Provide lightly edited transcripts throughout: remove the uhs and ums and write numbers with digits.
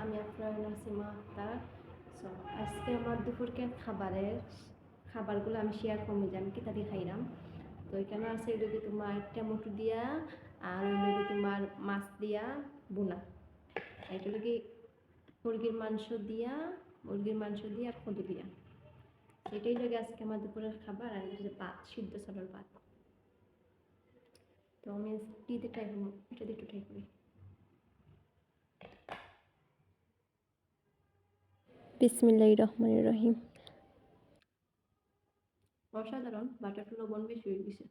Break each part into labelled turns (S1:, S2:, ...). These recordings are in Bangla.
S1: আমি আপনার নাসিমা আক্তার। সো আজকে আমার দুপুরকের খাবারগুলো আমি শেয়ার করবো যে আমি কিতা দিয়ে খাইলাম। তো এখানে আছে এদিকে তোমার টমেটো দিয়া আর ওইদিকে তোমার মাছ দিয়া বোনা, এটা কি মুরগির মাংস দিয়া আর কদু দিয়া, এটাই লাগে আজকে আমার দুপুরের খাবার। আর হচ্ছে ভাত, সিদ্ধ চালের ভাত। তো আমি টিতে ট্রাই করবো, এটা দিয়ে একটু ট্রাই করি। বিসমিল্লাহির রহমানির রহিম। অসাধারণ, বাট একটু লবণ বেশি হয়ে গেছে।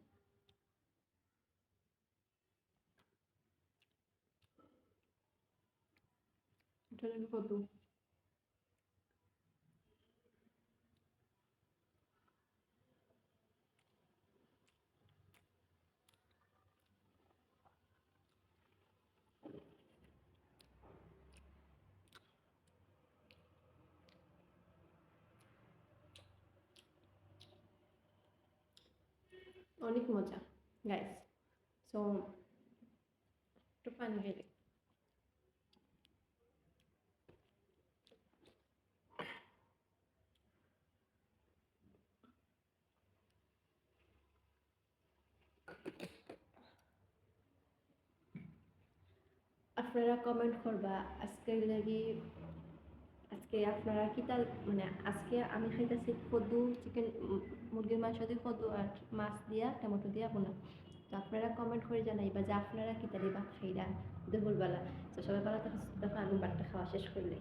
S1: এটা লাগে কত? অনেক মজা গাইস। সো একটু পানি ঢেলে আপনারা কমেন্ট করবা আজকে লাগি। আজকে আপনারা কি তাল মানে আজকে আমি খাইতেছি কদু চিকেন, মুরগির মাংস দিয়ে কদু আর মাছ দিয়া টমেটো দিয়া বোনা। তো আপনারা কমেন্ট করে জানাইবা যে আপনারা কি তালি ভাত খাইরা দুপুরবেলা। তো সবাই ভালো থাকুন, আমি ভাতটা খাওয়া শেষ করলে।